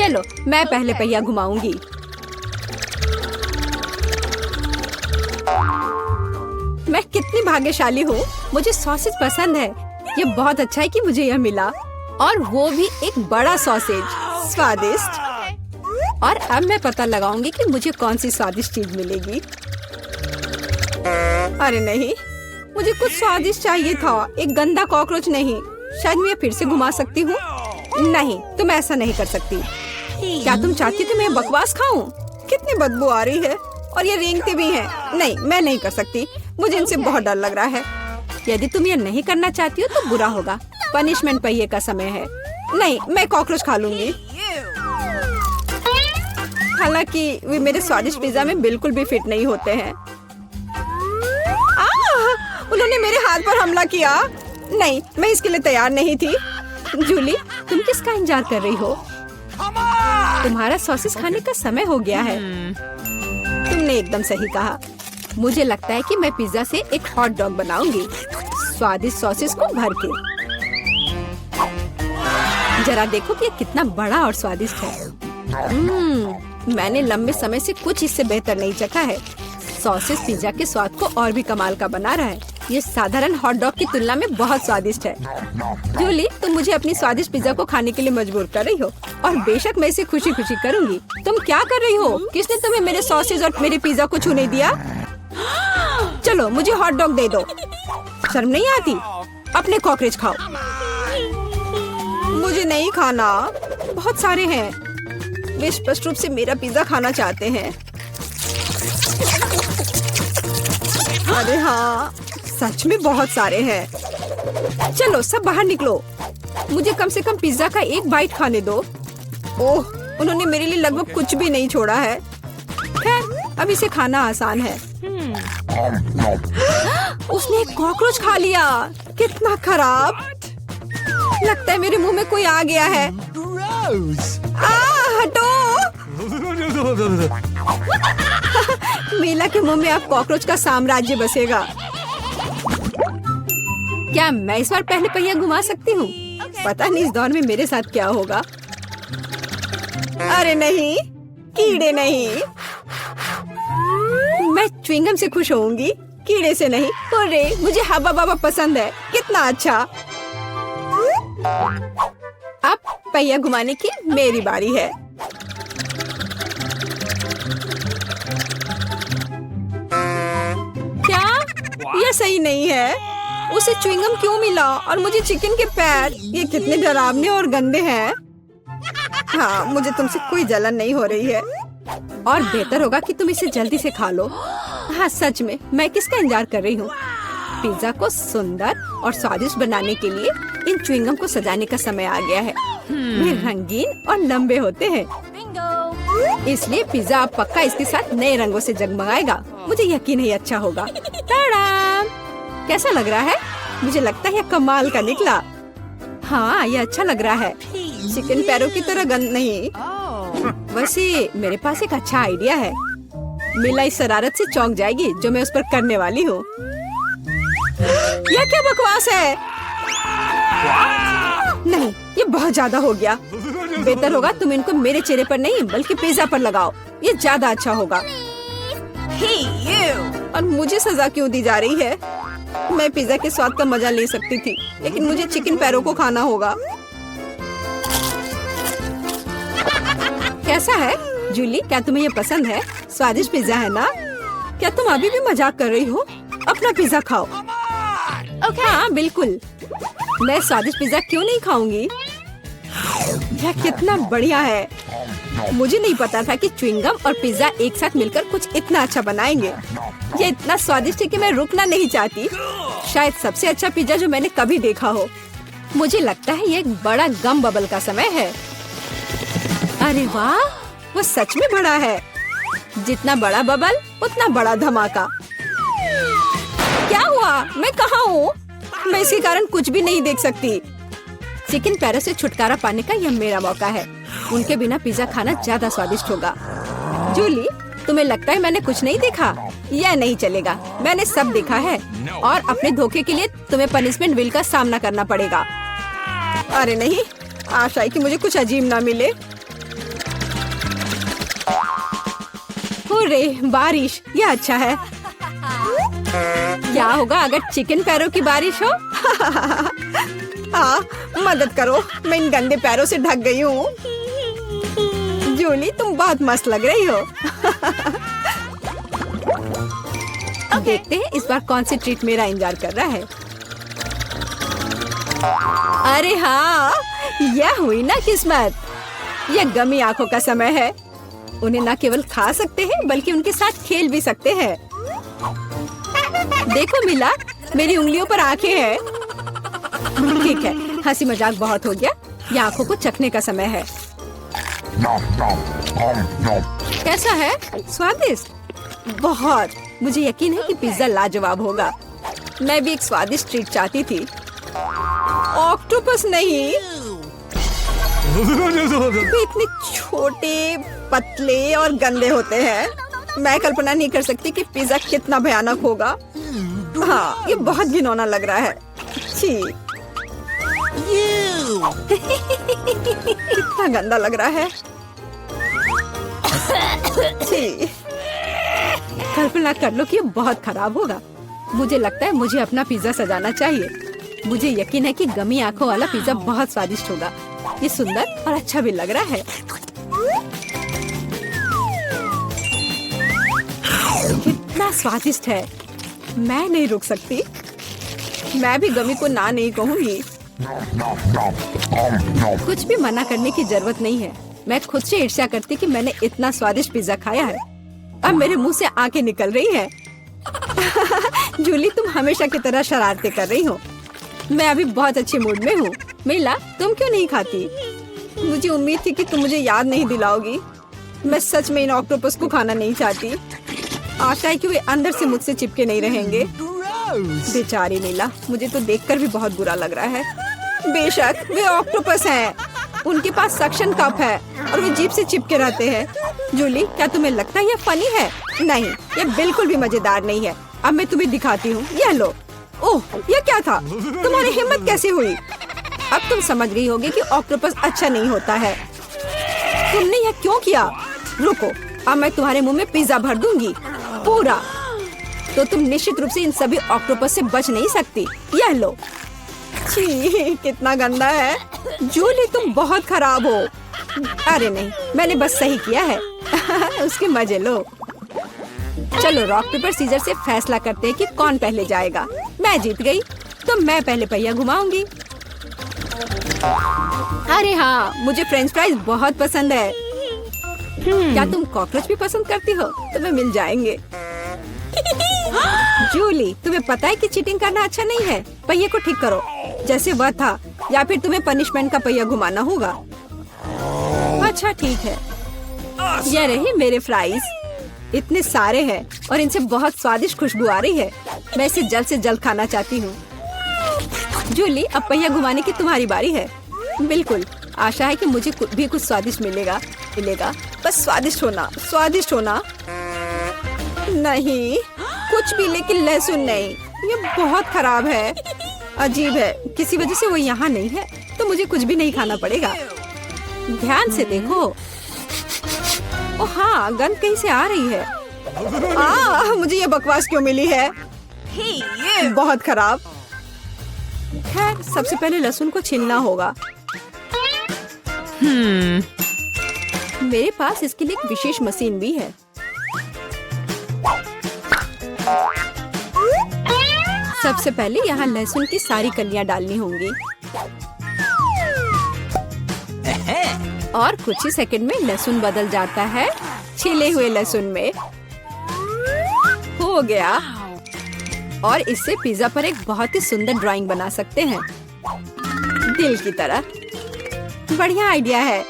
चलो मैं पहले पहिया घुमाऊंगी। मैं कितनी भाग्यशाली हूँ, मुझे सॉसेज पसंद है। ये बहुत अच्छा है कि मुझे यह मिला, और वो भी एक बड़ा सॉसेज, स्वादिष्ट। और अब मैं पता लगाऊंगी कि मुझे कौन सी स्वादिष्ट चीज मिलेगी। अरे नहीं, मुझे कुछ स्वादिष्ट चाहिए था, एक गंदा कॉकरोच नहीं। शायद मैं फिर से घुमा सकती हूँ। नहीं, तुम ऐसा नहीं कर सकती। क्या तुम चाहती थी मैं बकवास खाऊं? कितनी बदबू आ रही है, और ये रेंगते भी हैं। नहीं, मैं नहीं कर सकती, मुझे इनसे बहुत डर लग रहा है। यदि तुम ये नहीं करना चाहती हो तो बुरा होगा। पनिशमेंट पहिए का समय है। नहीं, मैं कॉकरोच खा लूंगी। हालांकि वे मेरे स्वादिष्ट पिज्जा में बिल्कुल भी फिट नहीं होते हैं। उन्होंने मेरे हाथ पर हमला किया। नहीं, मैं इसके लिए तैयार नहीं थी। जूली, तुम किसका इंतजार कर रही हो? तुम्हारा सॉसेस खाने का समय हो गया है। तुमने एकदम सही कहा। मुझे लगता है कि मैं पिज्जा से एक हॉट डॉग बनाऊंगी, स्वादिष्ट सॉसेस को भर के। जरा देखो कि ये कितना बड़ा और स्वादिष्ट है। मैंने लंबे समय से कुछ इससे बेहतर नहीं चखा है। सॉसेस पिज्जा के स्वाद को और भी कमाल का बना रहा है। ये साधारण हॉट डॉग की तुलना में बहुत स्वादिष्ट है। जूली, तुम मुझे अपनी स्वादिष्ट पिज्जा को खाने के लिए मजबूर कर रही हो, और बेशक मैं इसे खुशी खुशी करूंगी। तुम क्या कर रही हो? किसने तुम्हें मेरे सॉसेज और मेरे पिज्जा को छूने दिया? चलो मुझे हॉट डॉग दे दो। शर्म नहीं आती? अपने कॉकरोच खाओ। मुझे नहीं खाना, बहुत सारे हैं। वे स्पष्ट रूप से मेरा पिज्जा खाना चाहते हैं। अरे हाँ, सच में बहुत सारे हैं। चलो सब बाहर निकलो, मुझे कम से कम पिज्जा का एक बाइट खाने दो। ओह, उन्होंने मेरे लिए लगभग कुछ भी नहीं छोड़ा है। खैर, अब इसे खाना आसान है। उसने एक कॉकरोच खा लिया। कितना खराब। लगता है मेरे मुंह में कोई आ गया है। हटो। मीला के मुंह में अब कॉकरोच का साम्राज्य बसेगा। क्या मैं इस बार पहले पहिया घुमा सकती हूँ? पता नहीं इस दौर में मेरे साथ क्या होगा। अरे नहीं, कीड़े नहीं। मैं च्युइंगम से खुश होऊंगी, कीड़े से नहीं। अरे मुझे हब्बा बाबा पसंद है। कितना अच्छा। अब पहिया घुमाने की मेरी बारी है। क्या यह सही नहीं है? उसे च्युइंगम क्यों मिला और मुझे चिकन के पैर? ये कितने डरावने और गंदे हैं। हाँ, मुझे तुमसे कोई जलन नहीं हो रही है, और बेहतर होगा कि तुम इसे जल्दी से खा लो। हाँ सच में, मैं किसका इंतजार कर रही हूँ? पिज्जा को सुंदर और स्वादिष्ट बनाने के लिए इन च्युइंगम को सजाने का समय आ गया है। वे रंगीन और लंबे होते हैं, इसलिए पिज्जा अब पक्का इसके साथ नए रंगों से जगमगाएगा। मुझे यकीन है अच्छा होगा। टाडाम! कैसा लग रहा है? मुझे लगता है यह कमाल का निकला। हाँ, यह अच्छा लग रहा है। चिकन पैरों की तरह गंद नहीं। वैसे मेरे पास एक अच्छा आइडिया है। मीला इस शरारत से चौंक जाएगी जो मैं उस पर करने वाली हूँ। यह क्या बकवास है? नहीं, ये बहुत ज्यादा हो गया। बेहतर होगा तुम इनको मेरे चेहरे पर नहीं बल्कि पिज्जा पर लगाओ। ये ज्यादा अच्छा होगा। और मुझे सजा क्यों दी जा रही है? मैं पिज्जा के स्वाद का मजा ले सकती थी, लेकिन मुझे चिकन पैरों को खाना होगा। कैसा है जूली? क्या तुम्हें ये पसंद है? स्वादिष्ट पिज्जा है ना? क्या तुम अभी भी मजाक कर रही हो? अपना पिज्जा खाओ। हाँ बिल्कुल, मैं स्वादिष्ट पिज्जा क्यों नहीं खाऊंगी? यह कितना बढ़िया है। मुझे नहीं पता था कि च्युइंगम और पिज्जा एक साथ मिलकर कुछ इतना अच्छा बनाएंगे। ये इतना स्वादिष्ट है कि मैं रुकना नहीं चाहती। शायद सबसे अच्छा पिज्जा जो मैंने कभी देखा हो। मुझे लगता है ये एक बड़ा गम बबल का समय है। अरे वाह, वो सच में बड़ा है। जितना बड़ा बबल उतना बड़ा धमाका। क्या हुआ? मैं कहाँ हूँ? मैं इसके कारण कुछ भी नहीं देख सकती। चिकन पैरों से छुटकारा पाने का यह मेरा मौका है। उनके बिना पिज्जा खाना ज्यादा स्वादिष्ट होगा। जूली, तुम्हें लगता है मैंने कुछ नहीं देखा? यह नहीं चलेगा, मैंने सब देखा है, और अपने धोखे के लिए तुम्हें पनिशमेंट बिल का सामना करना पड़ेगा। अरे नहीं, आशा है कि मुझे कुछ अजीब ना मिले। हुर्रे, बारिश, ये अच्छा है। क्या होगा अगर चिकन पैरों की बारिश हो? मदद करो, मैं इन गंदे पैरों से ढक गई हूँ। जूली, तुम बहुत मस्त लग रही हो। देखते हैं इस बार कौन सी ट्रीट मेरा इंतजार कर रहा है। अरे हाँ, यह हुई ना किस्मत। यह गमी आंखों का समय है। उन्हें न केवल खा सकते हैं बल्कि उनके साथ खेल भी सकते हैं। देखो मिला, मेरी उंगलियों पर आंखें हैं। ठीक है, हंसी मजाक बहुत हो गया। ये आंखों को चखने का समय है। कैसा है? स्वादिष्ट? बहुत। मुझे यकीन है कि पिज्जा लाजवाब होगा। मैं भी एक स्वादिष्ट ट्रीट चाहती थी। ऑक्टोपस नहीं। वे इतने छोटे, पतले और गंदे होते हैं। मैं कल्पना नहीं कर सकती कि पिज्जा कितना भयानक होगा। हाँ, ये बहुत घिनौना लग रहा है। छी। कितना गंदा लग रहा है। छी। कल्पना कर लो कि ये बहुत खराब होगा। मुझे लगता है मुझे अपना पिज्जा सजाना चाहिए। मुझे यकीन है कि गमी आंखों वाला पिज्जा बहुत स्वादिष्ट होगा। ये सुंदर और अच्छा भी लग रहा है। कितना स्वादिष्ट है। मैं नहीं रुक सकती। मैं भी गमी को ना नहीं कहूँगी। कुछ भी मना करने की जरूरत नहीं है। मैं खुद से ईर्ष्या करती कि मैंने इतना स्वादिष्ट पिज्जा खाया है। अब मेरे मुंह से आंखें निकल रही है। जूली, तुम हमेशा की तरह शरारतें कर रही हो। मैं अभी बहुत अच्छे मूड में हूँ। मिला, तुम क्यों नहीं खाती? मुझे उम्मीद थी कि तुम मुझे याद नहीं दिलाओगी। मैं सच में इन ऑक्टोपस को खाना नहीं चाहती। आशा है कि वे अंदर से मुझसे चिपके नहीं रहेंगे। बेचारी मिला, मुझे तो देखकर भी बहुत बुरा लग रहा है। बेशक वे ऑक्टोपस हैं। उनके पास सक्शन कप है और वे जीभ से चिपके रहते हैं। जूली, क्या तुम्हें लगता है ये फनी है? नहीं, ये बिल्कुल भी मजेदार नहीं है। अब मैं तुम्हें दिखाती हूँ। यह लो। ओह, ये क्या था? तुम्हारी हिम्मत कैसे हुई? अब तुम समझ गई होगी कि ऑक्टोपस अच्छा नहीं होता है। तुमने यह क्यों किया? रुको, अब मैं तुम्हारे मुंह में पिज्जा भर दूंगी, पूरा। तो तुम निश्चित रूप से इन सभी ऑक्टोपस से बच नहीं सकती। यह लो। छी, कितना गंदा है। जूली, तुम बहुत खराब हो। अरे नहीं, मैंने बस सही किया है। उसके मजे लो। चलो रॉक पेपर सीजर से फैसला करते हैं कि कौन पहले जाएगा। मैं जीत गई, तो मैं पहले पहिया घुमाऊंगी। अरे हाँ, मुझे फ्रेंच फ्राइज बहुत पसंद है। क्या तुम कॉकरोच भी पसंद करती हो? तुम्हें मिल जाएंगे। जूली, तुम्हें पता है कि चीटिंग करना अच्छा नहीं है। पहिए को ठीक करो जैसे वह था, या फिर तुम्हें पनिशमेंट का पहिया घुमाना होगा। अच्छा ठीक है। ये रही मेरे फ्राइज। इतने सारे हैं और इनसे बहुत स्वादिष्ट खुशबू आ रही है। मैं इसे जल्द से जल्द खाना चाहती हूँ। जूली, अब पहिया घुमाने की तुम्हारी बारी है। बिल्कुल, आशा है कि मुझे भी कुछ स्वादिष्ट मिलेगा। बस स्वादिष्ट होना, स्वादिष्ट होना। नहीं, कुछ भी, लेकिन लहसुन नहीं। ये बहुत खराब है। अजीब है, किसी वजह से वो यहाँ नहीं है, तो मुझे कुछ भी नहीं खाना पड़ेगा। ध्यान से देखो। ओह हाँ, गंध कहीं से आ रही है। मुझे ये बकवास क्यों मिली है? बहुत खराब। खैर, सबसे पहले लहसुन को छीलना होगा। मेरे पास इसके लिए एक विशेष मशीन भी है। सबसे पहले यहाँ लहसुन की सारी कलियां डालनी होंगी और कुछ ही सेकंड में लहसुन बदल जाता है छिले हुए लहसुन में। हो गया। और इससे पिज्जा पर एक बहुत ही सुंदर ड्राइंग बना सकते हैं, दिल की तरह। बढ़िया आइडिया है।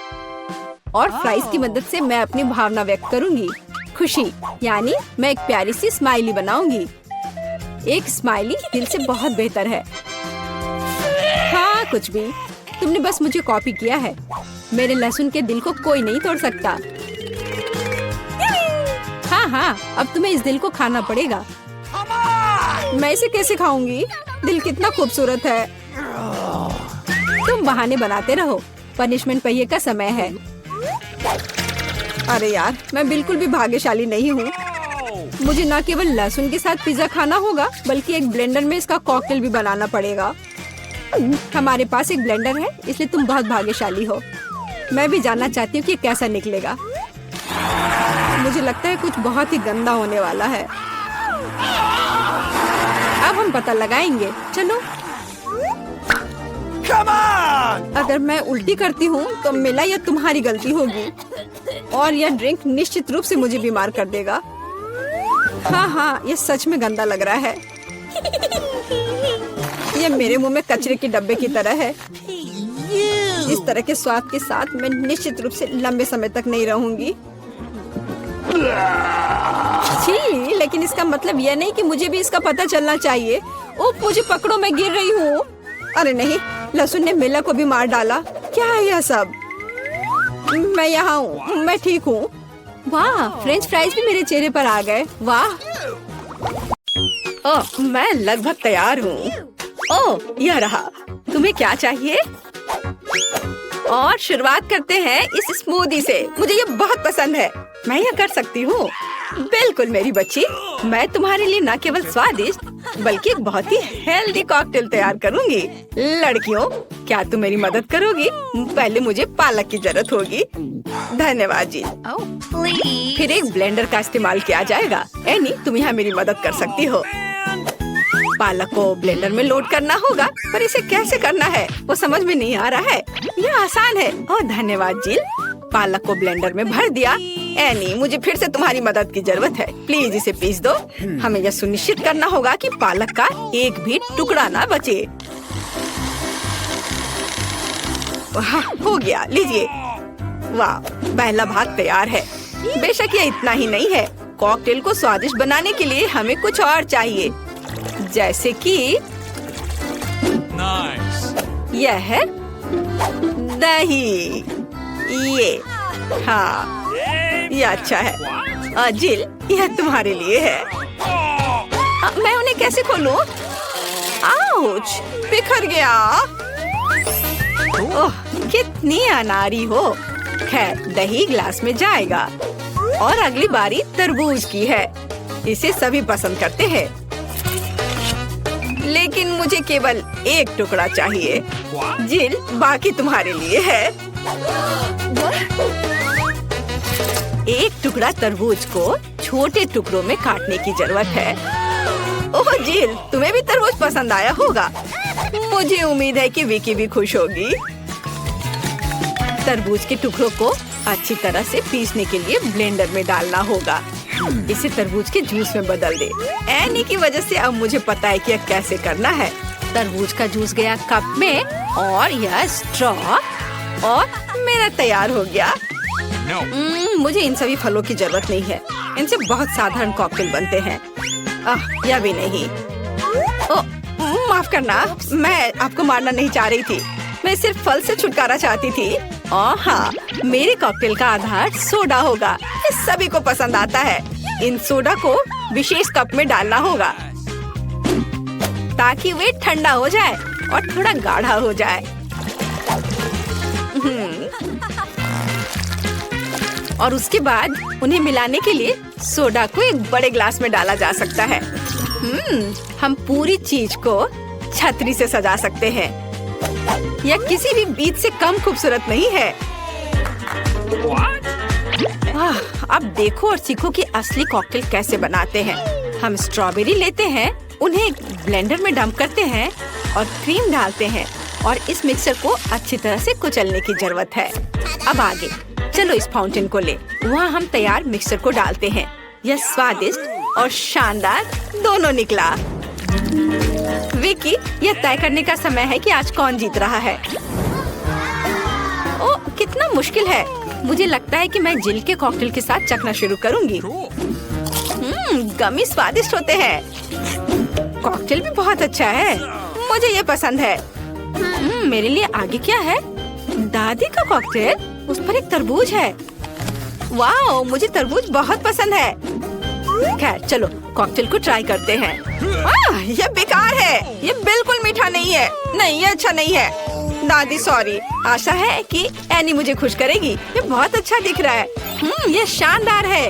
और फ्राइज की मदद से मैं अपनी भावना व्यक्त करूंगी। खुशी, यानी मैं एक प्यारी सी स्माइली बनाऊंगी। एक स्माइली दिल से बहुत बेहतर है। हाँ, कुछ भी। तुमने बस मुझे कॉपी किया है। मेरे लहसुन के दिल को कोई नहीं तोड़ सकता। हाँ, अब तुम्हें इस दिल को खाना पड़ेगा। मैं इसे कैसे खाऊंगी? दिल कितना खूबसूरत है। तुम बहाने बनाते रहो। पनिशमेंट पहिए का समय है। अरे यार, मैं बिल्कुल भी भाग्यशाली नहीं हूँ। मुझे न केवल लहसुन के साथ पिज्जा खाना होगा, बल्कि एक ब्लेंडर में इसका कॉकटेल भी बनाना पड़ेगा। हमारे पास एक ब्लेंडर है, इसलिए तुम बहुत भाग्यशाली हो। मैं भी जानना चाहती हूँ कि कैसा निकलेगा। मुझे लगता है कुछ बहुत ही गंदा होने वाला है। अब हम पता लगाएंगे। चलो। अगर मैं उल्टी करती हूँ तो मेरा या तुम्हारी गलती होगी, और यह ड्रिंक निश्चित रूप से मुझे बीमार कर देगा। हाँ, ये सच में गंदा लग रहा है। ये मेरे मुंह में कचरे के डब्बे की तरह है। इस तरह के स्वाद के साथ मैं निश्चित रूप से लंबे समय तक नहीं रहूंगी। छी, लेकिन इसका मतलब यह नहीं कि मुझे भी इसका पता चलना चाहिए। ओह, मुझे पकड़ो, मैं गिर रही हूँ। अरे नहीं, लहसुन ने मिला को भी मार डाला। क्या है यह सब? मैं यहाँ हूँ, मैं ठीक हूँ। वाह, फ्रेंच फ्राइज भी मेरे चेहरे पर आ गए। वाह। ओह, मैं लगभग तैयार हूँ। ओह, यह रहा। तुम्हें क्या चाहिए? और शुरुआत करते हैं इस स्मूदी से। मुझे ये बहुत पसंद है। मैं यह कर सकती हूँ। बिल्कुल मेरी बच्ची, मैं तुम्हारे लिए न केवल स्वादिष्ट बल्कि एक बहुत ही हेल्दी कॉकटेल तैयार करूँगी। लड़कियों, क्या तुम मेरी मदद करोगी? पहले मुझे पालक की जरूरत होगी। धन्यवाद जी। फिर एक ब्लेंडर का इस्तेमाल किया जाएगा। एनी, तुम यहाँ मेरी मदद कर सकती हो। पालक को ब्लेंडर में लोड करना होगा, पर इसे कैसे करना है वो समझ में नहीं आ रहा है। यह आसान है। ओह, धन्यवाद जिल। पालक को ब्लेंडर में भर दिया। एनी, मुझे फिर से तुम्हारी मदद की जरूरत है। प्लीज इसे पीस दो। हमें यह सुनिश्चित करना होगा कि पालक का एक भी टुकड़ा ना बचे। हो गया, लीजिए। वाह, पहला भाग तैयार है। बेशक यह इतना ही नहीं है। कॉकटेल को स्वादिष्ट बनाने के लिए हमें कुछ और चाहिए, जैसे कि यह है दही। ये, हाँ, ये अच्छा है। जिल, यह तुम्हारे लिए है। मैं उन्हें कैसे खोलूं? आउच, बिखर गया। ओह, कितनी अनारी हो। खैर, दही ग्लास में जाएगा। और अगली बारी तरबूज की है। इसे सभी पसंद करते हैं, लेकिन मुझे केवल एक टुकड़ा चाहिए। जिल, बाकी तुम्हारे लिए है। एक टुकड़ा तरबूज को छोटे टुकड़ों में काटने की जरूरत है। ओह जिल, तुम्हें भी तरबूज पसंद आया होगा। मुझे उम्मीद है कि विकी भी खुश होगी। तरबूज के टुकड़ों को अच्छी तरह से पीसने के लिए ब्लेंडर में डालना होगा। इसे तरबूज के जूस में बदल दे। एनी की वजह से अब मुझे पता है कि यह कैसे करना है। तरबूज का जूस गया कप में, और यह स्ट्रॉ, और मेरा तैयार हो गया। मुझे इन सभी फलों की जरूरत नहीं है। इनसे बहुत साधारण कॉकटेल बनते हैं। यह भी नहीं। माफ करना, मैं आपको मारना नहीं चाह रही थी। मैं सिर्फ फल से छुटकारा चाहती थी। हाँ, मेरे कॉकटेल का आधार सोडा होगा। ये सभी को पसंद आता है। इन सोडा को विशेष कप में डालना होगा ताकि वे ठंडा हो जाए और थोड़ा गाढ़ा हो जाए। और उसके बाद उन्हें मिलाने के लिए सोडा को एक बड़े ग्लास में डाला जा सकता है। हम पूरी चीज को छतरी से सजा सकते हैं। यह किसी भी बीज से कम खूबसूरत नहीं है। अब देखो और सीखो कि असली कॉकटेल कैसे बनाते हैं। हम स्ट्रॉबेरी लेते हैं, उन्हें ब्लेंडर में डंप करते हैं और क्रीम डालते हैं, और इस मिक्सर को अच्छी तरह से कुचलने की जरूरत है। अब आगे चलो इस फाउंटेन को ले। वहाँ हम तैयार मिक्सर को डालते हैं। यह स्वादिष्ट और शानदार दोनों निकला। विकी, यह तय करने का समय है कि आज कौन जीत रहा है। ओ, कितना मुश्किल है। मुझे लगता है कि मैं जिल के कॉकटेल के साथ चखना शुरू करूंगी। गमी स्वादिष्ट होते हैं। कॉकटेल भी बहुत अच्छा है। मुझे ये पसंद है। मेरे लिए आगे क्या है? दादी का कॉकटेल, उस पर एक तरबूज है। वाह, मुझे तरबूज बहुत पसंद है। खैर चलो कॉकटेल को ट्राई करते हैं। यह बेकार है। यह बिल्कुल मीठा नहीं है। नहीं, यह अच्छा नहीं है। दादी सॉरी। आशा है कि एनी मुझे खुश करेगी। ये बहुत अच्छा दिख रहा है। ये शानदार है।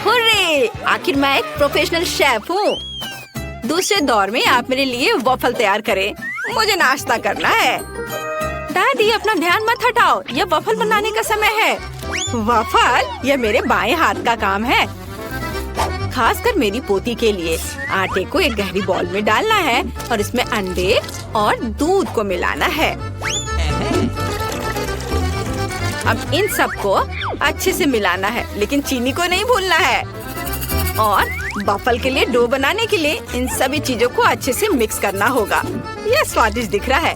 हुर्रे! आखिर मैं एक प्रोफेशनल शेफ हूँ। दूसरे दौर में आप मेरे लिए वॉफल तैयार करें। मुझे नाश्ता करना है। दादी अपना ध्यान मत हटाओ, यह वॉफल बनाने का समय है। वॉफल? यह मेरे बाएं हाथ का काम है, खासकर मेरी पोती के लिए। आटे को एक गहरी बॉल में डालना है और इसमें अंडे और दूध को मिलाना है। अब इन सबको अच्छे से मिलाना है, लेकिन चीनी को नहीं भूलना है। और वॉफल के लिए डो बनाने के लिए इन सभी चीजों को अच्छे से मिक्स करना होगा। यह स्वादिष्ट दिख रहा है।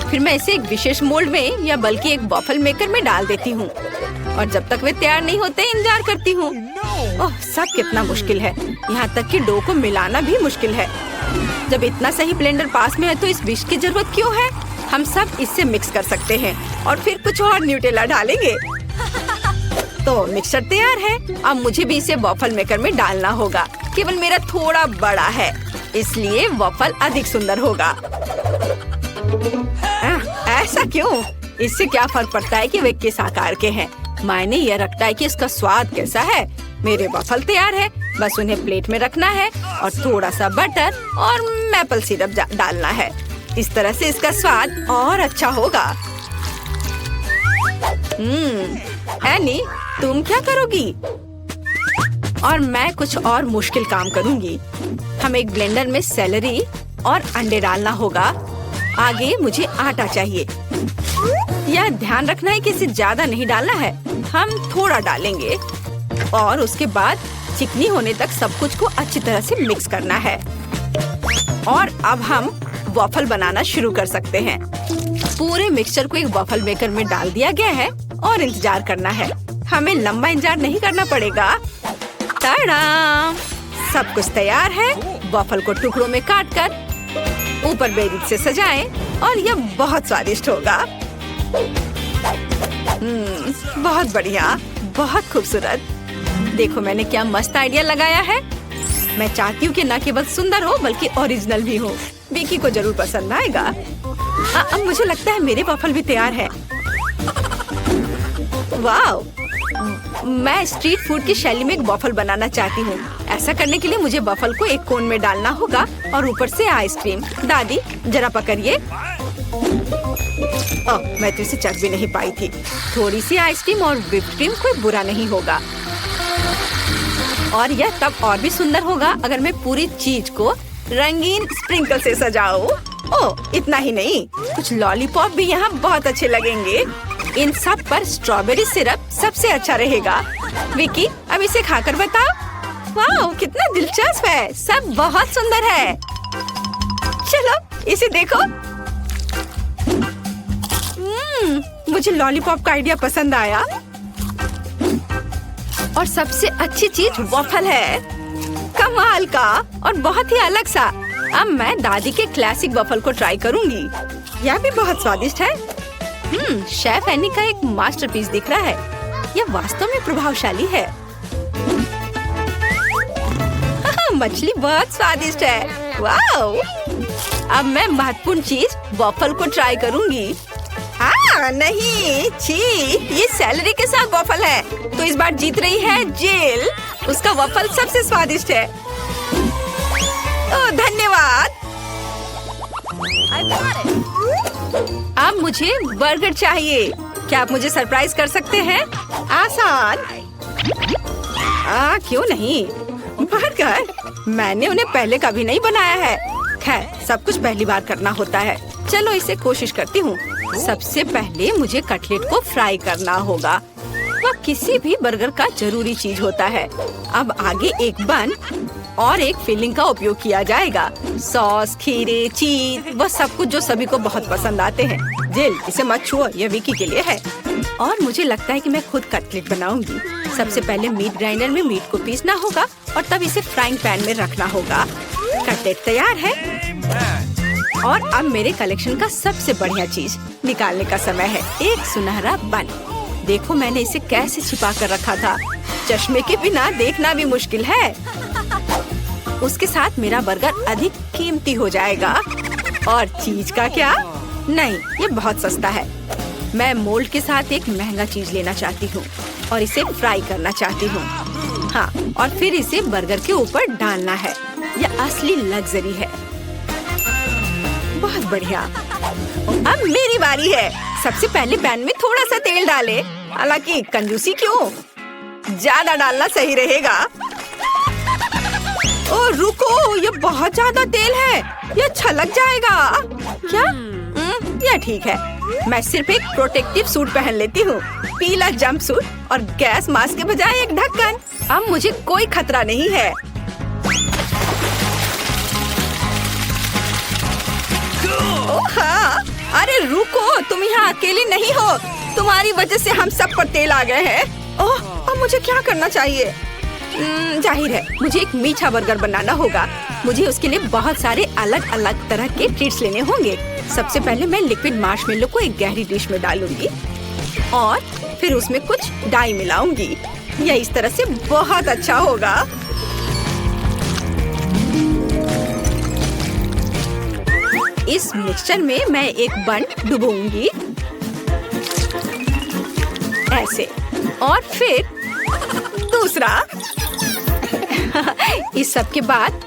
फिर मैं इसे एक विशेष मोल्ड में या बल्कि एक वॉफल मेकर में डाल देती हूँ और जब तक वे तैयार नहीं होते इंतजार करती हूँ। ओह, सब कितना मुश्किल है। यहाँ तक कि डो को मिलाना भी मुश्किल है। जब इतना सही ब्लेंडर पास में है तो इस विस्क की जरूरत क्यों है? हम सब इससे मिक्स कर सकते हैं और फिर कुछ और न्यूटेला डालेंगे। तो मिक्सचर तैयार है। अब मुझे भी इसे वॉफल मेकर में डालना होगा। केवल मेरा थोड़ा बड़ा है, इसलिए वॉफल अधिक सुंदर होगा। ऐसा क्यों? इससे क्या फर्क पड़ता है कि वे किस आकार के हैं? मायने यह रखता है कि इसका स्वाद कैसा है। मेरे वॉफल तैयार है, बस उन्हें प्लेट में रखना है और थोड़ा सा बटर और मैपल सिरप डालना है। इस तरह से इसका स्वाद और अच्छा होगा। एनी, तुम क्या करोगी? और मैं कुछ और मुश्किल काम करूंगी। हम एक ब्लेंडर में सेलरी और अंडे डालना होगा। आगे मुझे आटा चाहिए। यह ध्यान रखना है कि इसे ज्यादा नहीं डालना है। हम थोड़ा डालेंगे और उसके बाद चिकनी होने तक सब कुछ को अच्छी तरह से मिक्स करना है। और अब हम वॉफल बनाना शुरू कर सकते हैं। पूरे मिक्सचर को एक वॉफल मेकर में डाल दिया गया है और इंतजार करना है। हमें लंबा इंतजार नहीं करना पड़ेगा। टाडा! सब कुछ तैयार है। वॉफल को टुकड़ों में काटकर ऊपर बेरीज से सजाएं और यह बहुत स्वादिष्ट होगा। बहुत बढ़िया, बहुत खूबसूरत। देखो मैंने क्या मस्त आइडिया लगाया है। मैं चाहती हूँ कि न केवल सुंदर हो बल्कि ओरिजिनल भी हो। विकी को जरूर पसंद आएगा। अब मुझे लगता है मेरे वॉफल भी तैयार है। वाव! मैं स्ट्रीट फूड की शैली में एक वॉफल बनाना चाहती हूँ। ऐसा करने के लिए मुझे वॉफल को एक कोन में डालना होगा और ऊपर से आइसक्रीम। दादी जरा पकड़िए। मैं तो इसे चख भी नहीं पाई थी। थोड़ी सी आइसक्रीम और व्हिप्ड क्रीम कोई बुरा नहीं होगा। और यह तब और भी सुंदर होगा अगर मैं पूरी चीज को रंगीन स्प्रिंकल से सजाऊं। ओह, इतना ही नहीं, कुछ लॉलीपॉप भी यहाँ बहुत अच्छे लगेंगे। इन सब पर स्ट्रॉबेरी सिरप सबसे अच्छा रहेगा। विकी, अब इसे खाकर बताओ। वाह, कितना दिलचस्प है। सब बहुत सुंदर है। चलो इसे देखो। मुझे लॉलीपॉप का आइडिया पसंद आया। और सबसे अच्छी चीज वॉफल है। कमाल का और बहुत ही अलग सा। अब मैं दादी के क्लासिक वॉफल को ट्राई करूंगी। यह भी बहुत स्वादिष्ट है। शेफ एनी का एक मास्टरपीस दिख रहा है। यह वास्तव में प्रभावशाली है। मछली बहुत स्वादिष्ट है। वाओ! अब मैं महत्वपूर्ण चीज वॉफल को ट्राई करूंगी। नहीं, छी, ये सेलरी के साथ वॉफल है। तो इस बार जीत रही है जेल। उसका वॉफल सबसे स्वादिष्ट है। ओह, धन्यवाद। अब मुझे बर्गर चाहिए। क्या आप मुझे सरप्राइज कर सकते हैं? आसान। क्यों नहीं? बर्गर? मैंने उन्हें पहले कभी नहीं बनाया है। खैर, सब कुछ पहली बार करना होता है। चलो इसे कोशिश करती हूँ। सबसे पहले मुझे कटलेट को फ्राई करना होगा। वह किसी भी बर्गर का जरूरी चीज होता है। अब आगे एक बन और एक फिलिंग का उपयोग किया जाएगा। सॉस, खीरे, चीज, वह सब कुछ जो सभी को बहुत पसंद आते हैं। जिल, इसे मत छुओ, यह विकी के लिए है। और मुझे लगता है कि मैं खुद कटलेट बनाऊंगी। सबसे पहले मीट ग्राइंडर में मीट को पीसना होगा और तब इसे फ्राइंग पैन में रखना होगा। कटलेट तैयार है। और अब मेरे कलेक्शन का सबसे बढ़िया चीज निकालने का समय है। एक सुनहरा बन। देखो मैंने इसे कैसे छिपा कर रखा था। चश्मे के बिना देखना भी मुश्किल है। उसके साथ मेरा बर्गर अधिक कीमती हो जाएगा। और चीज का क्या? नहीं, ये बहुत सस्ता है। मैं मोल्ड के साथ एक महंगा चीज लेना चाहती हूँ और इसे फ्राई करना चाहती हूँ। हाँ, और फिर इसे बर्गर के ऊपर डालना है। यह असली लग्जरी है। बहुत बढ़िया। अब मेरी बारी है। सबसे पहले पैन में थोड़ा सा तेल डाले। हालांकि कंजूसी क्यों, ज्यादा डालना सही रहेगा। ओ रुको, ये बहुत ज्यादा तेल है, ये छलक जाएगा। क्या? यह ठीक है। मैं सिर्फ एक प्रोटेक्टिव सूट पहन लेती हूँ, पीला जंप सूट और गैस मास्क के बजाय एक ढक्कन। अब मुझे कोई खतरा नहीं है। ओह हाँ, अरे रुको, तुम यहाँ अकेली नहीं हो। तुम्हारी वजह से हम सब पर तेल आ गए हैं। ओह, अब मुझे क्या करना चाहिए? जाहिर है मुझे एक मीठा बर्गर बनाना होगा। मुझे उसके लिए बहुत सारे अलग अलग तरह के ट्रीट्स लेने होंगे। सबसे पहले मैं लिक्विड मार्शमेलो को एक गहरी डिश में डालूंगी और फिर उसमें कुछ डाई मिलाऊंगी। यह इस तरह से बहुत अच्छा होगा। इस मिक्सचर में मैं एक बन डुबोऊंगी ऐसे, और फिर दूसरा। इस सब के बाद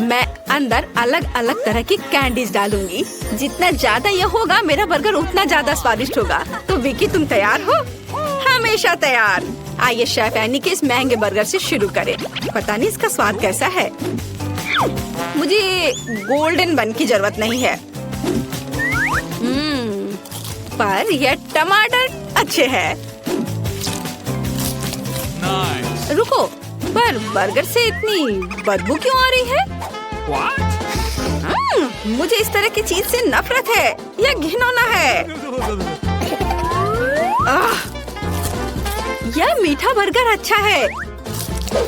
मैं अंदर अलग अलग तरह की कैंडीज डालूंगी। जितना ज्यादा यह होगा मेरा बर्गर उतना ज्यादा स्वादिष्ट होगा। तो विकी, तुम तैयार हो? हमेशा तैयार। आइए शेफ एनी के इस महंगे बर्गर से शुरू करें। पता नहीं इसका स्वाद कैसा है। मुझे गोल्डन बन की जरूरत नहीं है। पर यह टमाटर अच्छे हैं। रुको, पर बर्गर से इतनी बदबू क्यों आ रही है? मुझे इस तरह की चीज से नफरत है। यह घिनौना है। यह मीठा बर्गर अच्छा है,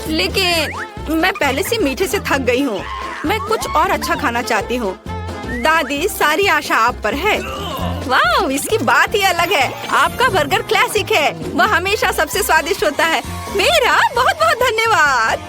लेकिन मैं पहले से मीठे से थक गई हूँ। मैं कुछ और अच्छा खाना चाहती हूँ। दादी, सारी आशा आप पर है। वाह, इसकी बात ही अलग है। आपका बर्गर क्लासिक है। वह हमेशा सबसे स्वादिष्ट होता है। मेरा बहुत बहुत धन्यवाद।